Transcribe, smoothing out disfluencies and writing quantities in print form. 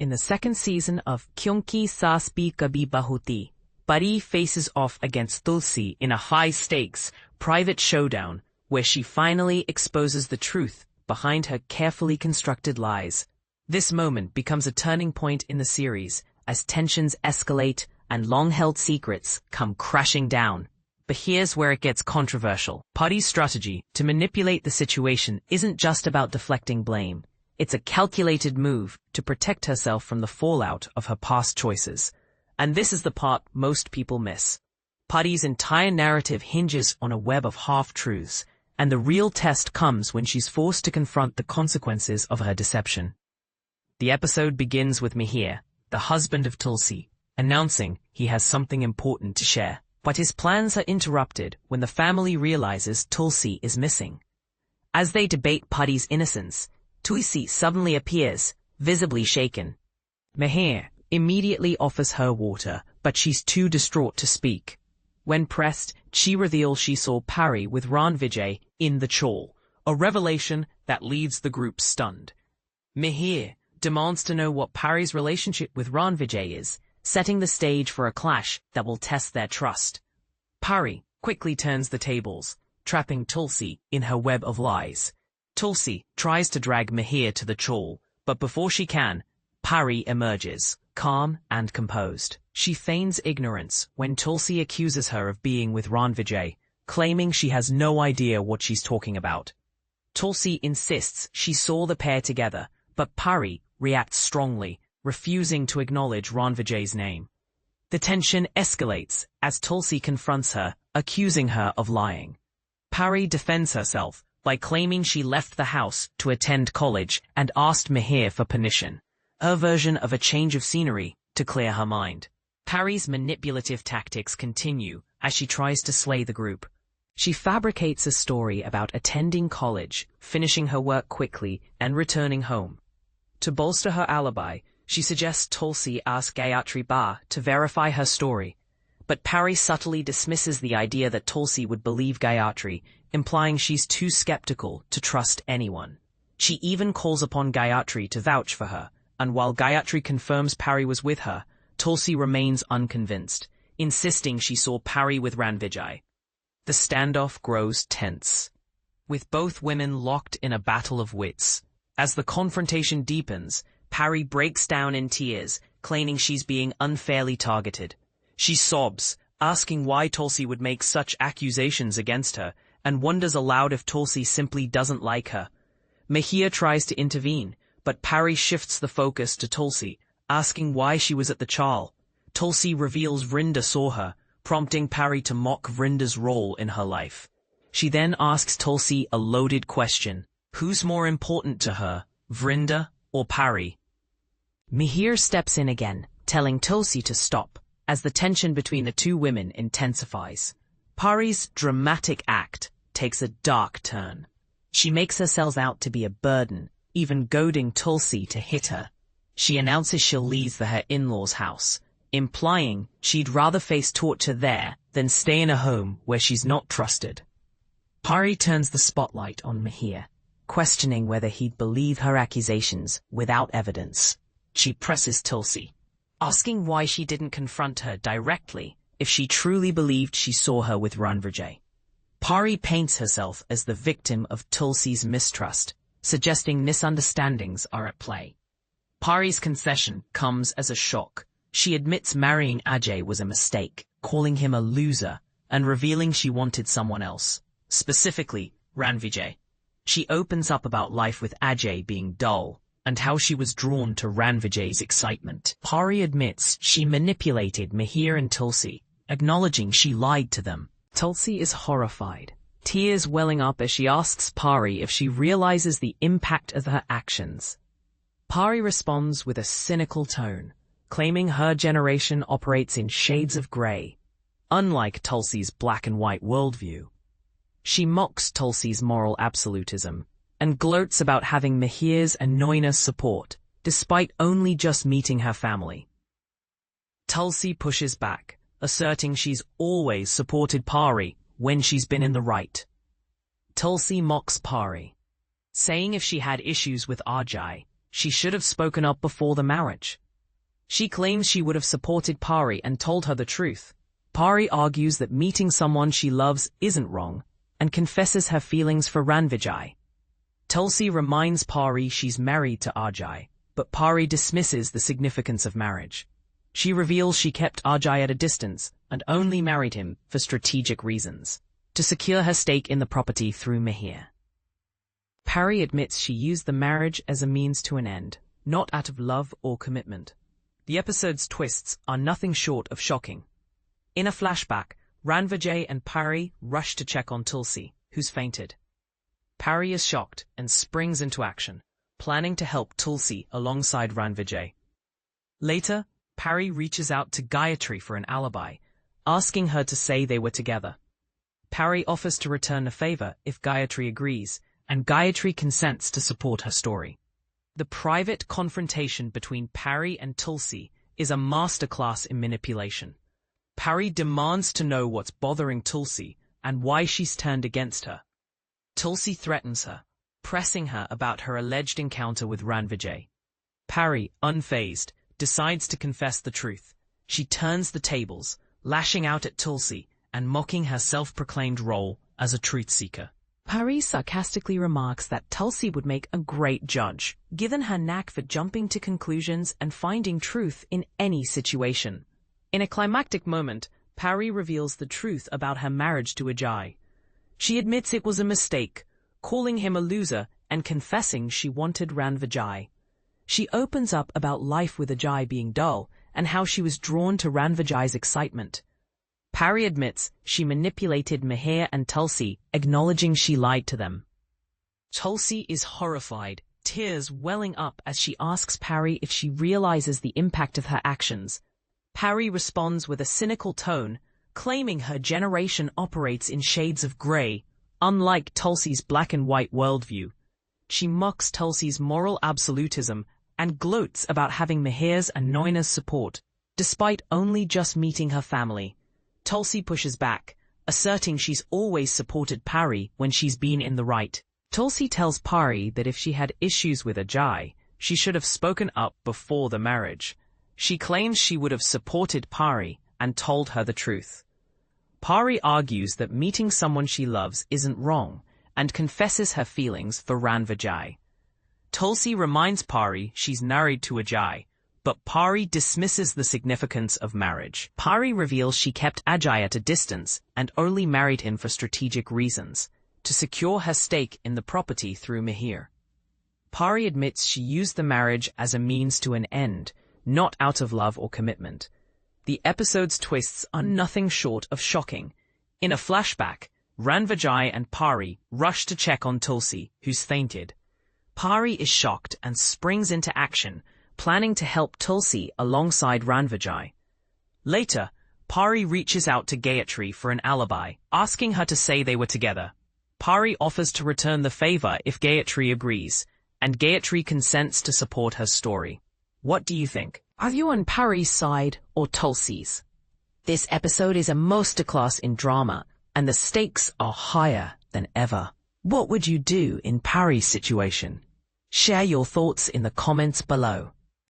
In the second season of Kyunki Saas Kabhi Bahu Thi, Pari faces off against Tulsi in a high-stakes, private showdown where she finally exposes the truth behind her carefully constructed lies. This moment becomes a turning point in the series as tensions escalate and long-held secrets come crashing down. But here's where it gets controversial. Pari's strategy to manipulate the situation isn't just about deflecting blame. It's a calculated move to protect herself from the fallout of her past choices. And this is the part most people miss. Pari's entire narrative hinges on a web of half-truths, and the real test comes when she's forced to confront the consequences of her deception. The episode begins with Mihir, the husband of Tulsi, announcing he has something important to share. But his plans are interrupted when the family realizes Tulsi is missing. As they debate Pari's innocence, Tulsi suddenly appears, visibly shaken. Mihir immediately offers her water, but she's too distraught to speak. When pressed, she reveals she saw Pari with Ranvijay in the chawl, a revelation that leaves the group stunned. Mihir demands to know what Pari's relationship with Ranvijay is, setting the stage for a clash that will test their trust. Pari quickly turns the tables, trapping Tulsi in her web of lies. Tulsi tries to drag Mihir to the chawl, but before she can, Pari emerges, calm and composed. She feigns ignorance when Tulsi accuses her of being with Ranvijay, claiming she has no idea what she's talking about. Tulsi insists she saw the pair together, but Pari reacts strongly, refusing to acknowledge Ranvijay's name. The tension escalates as Tulsi confronts her, accusing her of lying. Pari defends herself by claiming she left the house to attend college and asked Mihir for permission, her version of a change of scenery to clear her mind. Pari's manipulative tactics continue as she tries to slay the group. She fabricates a story about attending college, finishing her work quickly, and returning home. To bolster her alibi, she suggests Tulsi ask Gayatri Ba to verify her story, but Pari subtly dismisses the idea that Tulsi would believe Gayatri, implying she's too skeptical to trust anyone. She even calls upon Gayatri to vouch for her, and while Gayatri confirms Pari was with her, Tulsi remains unconvinced, insisting she saw Pari with Ranvijay. The standoff grows tense, with both women locked in a battle of wits. As the confrontation deepens, Pari breaks down in tears, claiming she's being unfairly targeted. She sobs, asking why Tulsi would make such accusations against her, and wonders aloud if Tulsi simply doesn't like her. Mihir tries to intervene, but Pari shifts the focus to Tulsi, asking why she was at the chawl. Tulsi reveals Vrinda saw her, prompting Pari to mock Vrinda's role in her life. She then asks Tulsi a loaded question. Who's more important to her, Vrinda or Pari? Mihir steps in again, telling Tulsi to stop, as the tension between the two women intensifies. Pari's dramatic act takes a dark turn. She makes herself out to be a burden, even goading Tulsi to hit her. She announces she'll leave her in-laws' house, implying she'd rather face torture there than stay in a home where she's not trusted. Pari turns the spotlight on Mihir, questioning whether he'd believe her accusations without evidence. She presses Tulsi, asking why she didn't confront her directly if she truly believed she saw her with Ranvijay. Pari paints herself as the victim of Tulsi's mistrust, suggesting misunderstandings are at play. Pari's concession comes as a shock. She admits marrying Ajay was a mistake, calling him a loser, and revealing she wanted someone else, specifically Ranvijay. She opens up about life with Ajay being dull, and how she was drawn to Ranvijay's excitement. Pari admits she manipulated Mihir and Tulsi, acknowledging she lied to them. Tulsi is horrified, tears welling up as she asks Pari if she realizes the impact of her actions. Pari responds with a cynical tone, claiming her generation operates in shades of grey, unlike Tulsi's black and white worldview. She mocks Tulsi's moral absolutism, and gloats about having Mihir's and Noina's support, despite only just meeting her family. Tulsi pushes back, asserting she's always supported Pari when she's been in the right. Tulsi mocks Pari, saying if she had issues with Ajay, she should have spoken up before the marriage. She claims she would have supported Pari and told her the truth. Pari argues that meeting someone she loves isn't wrong, and confesses her feelings for Ranvijay. Tulsi reminds Pari she's married to Ajay, but Pari dismisses the significance of marriage. She reveals she kept Ajay at a distance and only married him for strategic reasons, to secure her stake in the property through Mihir. Pari admits she used the marriage as a means to an end, not out of love or commitment. The episode's twists are nothing short of shocking. In a flashback, Ranvijay and Pari rush to check on Tulsi, who's fainted. Pari is shocked and springs into action, planning to help Tulsi alongside Ranvijay. Later, Pari reaches out to Gayatri for an alibi, asking her to say they were together. Pari offers to return the favor if Gayatri agrees, and Gayatri consents to support her story. The private confrontation between Pari and Tulsi is a masterclass in manipulation. Pari demands to know what's bothering Tulsi and why she's turned against her. Tulsi threatens her, pressing her about her alleged encounter with Ranvijay. Pari, unfazed, decides to confess the truth. She turns the tables, lashing out at Tulsi and mocking her self-proclaimed role as a truth-seeker. Pari sarcastically remarks that Tulsi would make a great judge, given her knack for jumping to conclusions and finding truth in any situation. In a climactic moment, Pari reveals the truth about her marriage to Ajay. She admits it was a mistake, calling him a loser and confessing she wanted Ranvijay. She opens up about life with Ajay being dull and how she was drawn to Ranvijay's excitement. Pari admits she manipulated Mihir and Tulsi, acknowledging she lied to them. Tulsi is horrified, tears welling up as she asks Pari if she realizes the impact of her actions. Pari responds with a cynical tone, claiming her generation operates in shades of grey, unlike Tulsi's black and white worldview. She mocks Tulsi's moral absolutism and gloats about having Mihir's and Noina's support, despite only just meeting her family. Tulsi pushes back, asserting she's always supported Pari when she's been in the right. Tulsi tells Pari that if she had issues with Ajay, she should have spoken up before the marriage. She claims she would have supported Pari and told her the truth. Pari argues that meeting someone she loves isn't wrong and confesses her feelings for Ranvijay. Tulsi reminds Pari she's married to Ajay, but Pari dismisses the significance of marriage. Pari reveals she kept Ajay at a distance and only married him for strategic reasons, to secure her stake in the property through Mihir. Pari admits she used the marriage as a means to an end, not out of love or commitment. The episode's twists are nothing short of shocking. In a flashback, Ranvijay and Pari rush to check on Tulsi, who's fainted. Pari is shocked and springs into action, planning to help Tulsi alongside Ranvijay. Later, Pari reaches out to Gayatri for an alibi, asking her to say they were together. Pari offers to return the favor if Gayatri agrees, and Gayatri consents to support her story. What do you think? Are you on Pari's side or Tulsi's? This episode is a masterclass in drama, and the stakes are higher than ever. What would you do in Pari's situation? Share your thoughts in the comments below.